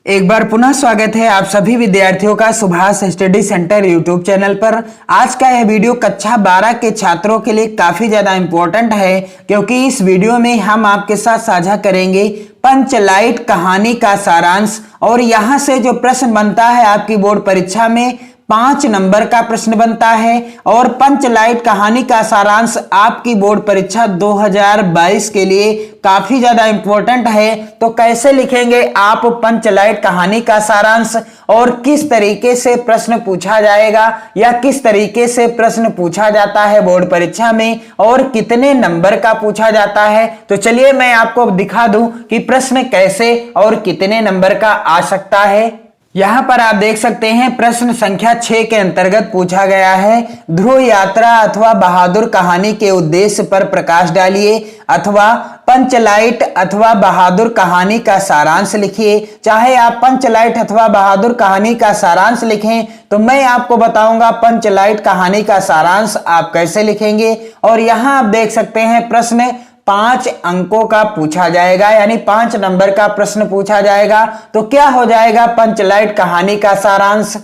एक बार पुनः स्वागत है आप सभी विद्यार्थियों का Subhash study centre YouTube channel पर। आज का यह वीडियो कक्षा 12 के छात्रों के लिए काफी ज्यादा इंपॉर्टेंट है, क्योंकि इस वीडियो में हम आपके साथ साझा करेंगे पंचलाइट कहानी का सारांश। और यहां से जो प्रश्न बनता है आपकी बोर्ड परीक्षा में 5 नंबर का प्रश्न बनता है। और पंचलाइट कहानी का सारांश आपकी बोर्ड परीक्षा 2022 के लिए काफी ज्यादा इंपॉर्टेंट है। तो कैसे लिखेंगे आप पंचलाइट कहानी का सारांश, और किस तरीके से प्रश्न पूछा जाएगा या किस तरीके से प्रश्न पूछा जाता है बोर्ड परीक्षा में, और कितने नंबर का पूछा जाता है। तो चलिए मैं आपको दिखा दूं कि प्रश्न कैसे और कितने नंबर का आ सकता है। यहां पर आप देख सकते हैं प्रश्न संख्या 6 के अंतर्गत पूछा गया है, ध्रुव यात्रा अथवा बहादुर कहानी के उद्देश्य पर प्रकाश डालिए, अथवा पंचलाइट अथवा बहादुर कहानी का सारांश लिखिए। चाहे आप पंचलाइट अथवा बहादुर कहानी का सारांश लिखें, तो मैं आपको बताऊंगा पंचलाइट कहानी का सारांश आप कैसे लिखेंगे। और यहां आप देख सकते हैं प्रश्न 5 अंकों का पूछा जाएगा, यानी 5 नंबर का प्रश्न पूछा जाएगा। तो क्या हो जाएगा पंचलाइट कहानी का सारांश।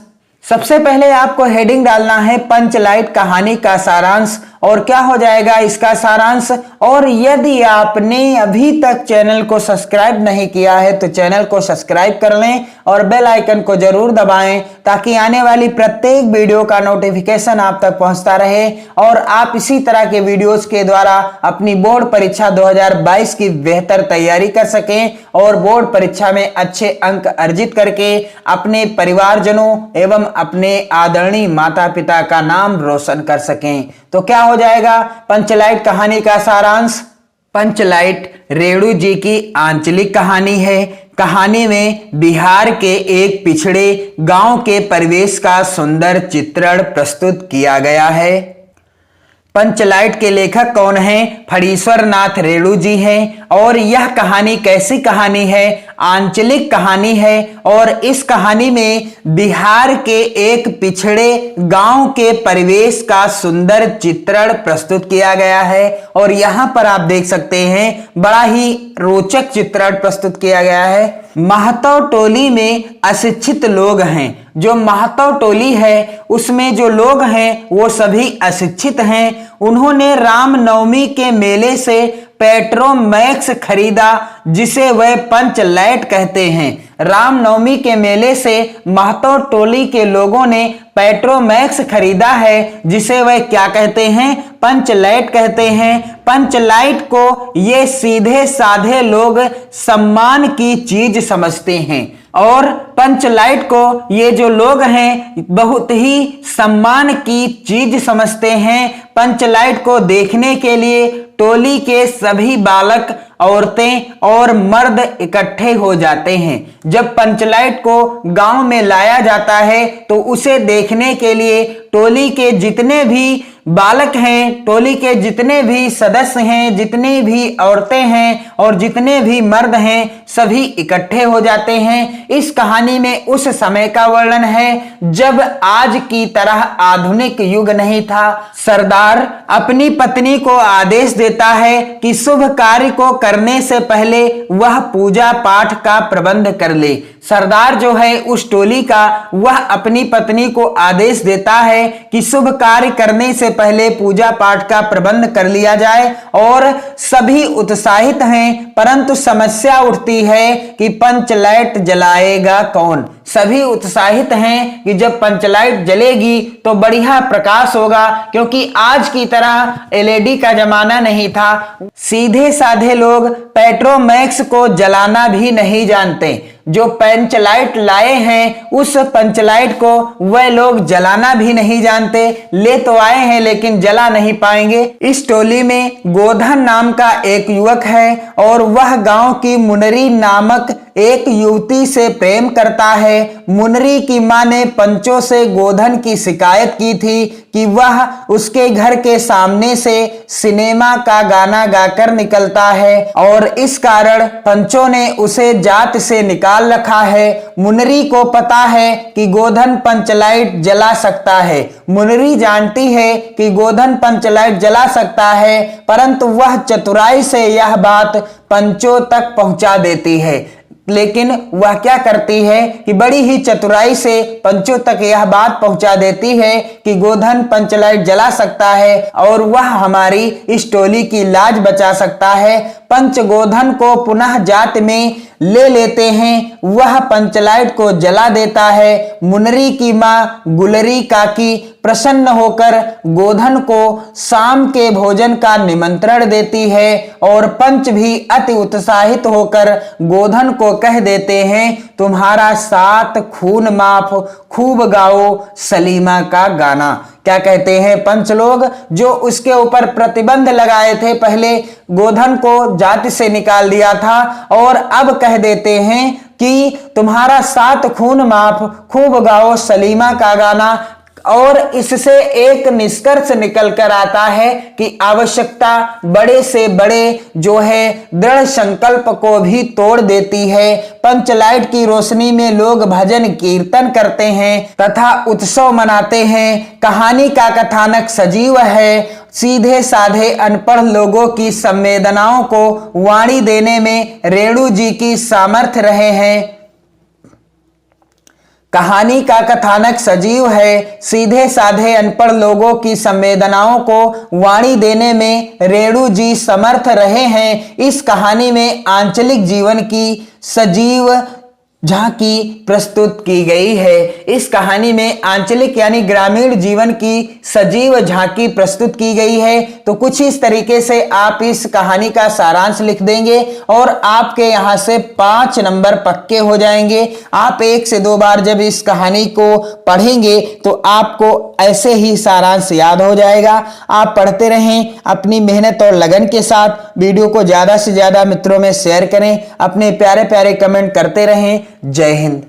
सबसे पहले आपको हेडिंग डालना है पंचलाइट कहानी का सारांश, और क्या हो जाएगा इसका सारांश। और यदि आपने अभी तक चैनल को सब्सक्राइब नहीं किया है तो चैनल को सब्सक्राइब कर लें और बेल आइकन को जरूर दबाएं, ताकि आने वाली प्रत्येक वीडियो का नोटिफिकेशन आप तक पहुंचता रहे और आप इसी तरह के वीडियोस के द्वारा अपनी बोर्ड परीक्षा 2022 की बेहतर तैयारी कर सकें और बोर्ड परीक्षा में अच्छे अंक अर्जित करके अपने परिवारजनों एवं अपने आदरणीय माता पिता का नाम रोशन कर सकें। तो क्या हो जाएगा पंचलाइट कहानी का सारांश। पंचलाइट रेणु जी की आंचलिक कहानी है। कहानी में बिहार के एक पिछड़े गांव के परिवेश का सुंदर चित्रण प्रस्तुत किया गया है। पंचलाइट के लेखक कौन हैं? फणीश्वर नाथ रेणु जी हैं। और यह कहानी कैसी कहानी है? आंचलिक कहानी है। और इस कहानी में बिहार के एक पिछड़े गांव के परिवेश का सुंदर चित्रण प्रस्तुत किया गया है। और यहां पर आप देख सकते हैं बड़ा ही रोचक चित्रण प्रस्तुत किया गया है। महतो टोली में अशिक्षित लोग हैं। जो महतो टोली है उसमें जो लोग हैं वो सभी अशिक्षित हैं। उन्होंने रामनवमी के मेले से पेट्रोमैक्स खरीदा, जिसे वह पंचलाइट कहते हैं। रामनवमी के मेले से महतो टोली के लोगों ने पेट्रोमैक्स खरीदा है, जिसे वह क्या कहते हैं? पंचलाइट कहते हैं। पंचलाइट को ये सीधे साधे लोग सम्मान की चीज समझते हैं, और पंचलाइट को ये जो लोग हैं बहुत ही सम्मान की चीज समझते हैं। पंचलाइट को देखने के लिए टोली के सभी बालक, औरतें और मर्द इकट्ठे हो जाते हैं। जब पंचलाइट को गांव में लाया जाता है तो उसे देखने के लिए टोली के जितने भी बालक हैं, टोली के जितने भी सदस्य हैं, जितनी भी औरतें हैं और जितने भी मर्द हैं, सभी इकट्ठे हो जाते हैं। इस कहानी में उस समय का वर्णन है जब आज की तरह आधुनिक युग नहीं था। सरदार अपनी पत्नी को आदेश देता है कि शुभ कार्य को करने से पहले वह पूजा पाठ का प्रबंध कर ले। सरदार जो है उस टोली का, वह अपनी पत्नी को आदेश देता है कि शुभ कार्य करने से पहले पूजा पाठ का प्रबंध कर लिया जाए। और सभी उत्साहित हैं, परंतु समस्या उठती है कि पंचलाइट जलाएगा कौन। सभी उत्साहित हैं कि जब पंचलाइट जलेगी तो बढ़िया प्रकाश होगा, क्योंकि आज की तरह एलईडी का जमाना नहीं था। सीधे साधे लोग पेट्रोमैक्स को जलाना भी नहीं जानते। जो पंचलाइट लाए हैं उस पंचलाइट को वह लोग जलाना भी नहीं जानते। ले तो आए हैं लेकिन जला नहीं पाएंगे। इस टोली में गोधन नाम का एक युवक है, और वह गांव की मुनरी नामक एक युवती से प्रेम करता है। मुनरी की मां ने पंचों से गोधन की शिकायत की थी कि वह उसके घर के सामने से सिनेमा का गाना गाकर निकलता है, और इस कारण पंचों ने उसे जात से निकाल रखा है। मुनरी को पता है कि गोधन पंचलाइट जला सकता है। मुनरी जानती है कि गोधन पंचलाइट जला सकता है, परंतु वह चतुराई से यह बात पंचों तक पहुंचा देती है। लेकिन वह क्या करती है कि बड़ी ही चतुराई से पंचों तक यह बात पहुंचा देती है कि गोधन पंचलाइट जला सकता है और वह हमारी इस टोली की लाज बचा सकता है। पंच गोधन को पुनः जात में ले लेते हैं, वह पंचलाइट को जला देता है। मुनरी की मां गुलरी काकी प्रसन्न होकर गोधन को शाम के भोजन का निमंत्रण देती है और पंच भी अति उत्साहित होकर गोधन को कह देते हैं, तुम्हारा 7 खून माफ, खूब गाओ सलीमा का गाना। क्या कहते हैं पंच लोग, जो उसके ऊपर प्रतिबंध लगाए थे, पहले गोधन को जाति से निकाल दिया था और अब कह देते हैं कि तुम्हारा 7 खून माफ, खूब गाओ सलीमा का गाना। और इससे एक निष्कर्ष निकल कर आता है कि आवश्यकता बड़े से बड़े जो है दृढ़ संकल्प को भी तोड़ देती है। पंचलाइट की रोशनी में लोग भजन कीर्तन करते हैं तथा उत्सव मनाते हैं। कहानी का कथानक सजीव है। सीधे साधे अनपढ़ लोगों की संवेदनाओं को वाणी देने में रेणु जी की सामर्थ्य रहे हैं। कहानी का कथानक सजीव है। सीधे साधे अनपढ़ लोगों की संवेदनाओं को वाणी देने में रेणु जी समर्थ रहे हैं। इस कहानी में आंचलिक जीवन की सजीव झांकी प्रस्तुत की गई है। इस कहानी में आंचलिक यानी ग्रामीण जीवन की सजीव झांकी प्रस्तुत की गई है। तो कुछ इस तरीके से आप इस कहानी का सारांश लिख देंगे और आपके यहाँ से 5 नंबर पक्के हो जाएंगे। आप 1 से 2 बार जब इस कहानी को पढ़ेंगे तो आपको ऐसे ही सारांश याद हो जाएगा। आप पढ़ते रहें अपनी मेहनत और लगन के साथ। वीडियो को ज्यादा से ज्यादा मित्रों में शेयर करें। अपने प्यारे प्यारे कमेंट करते रहें। जय हिंद।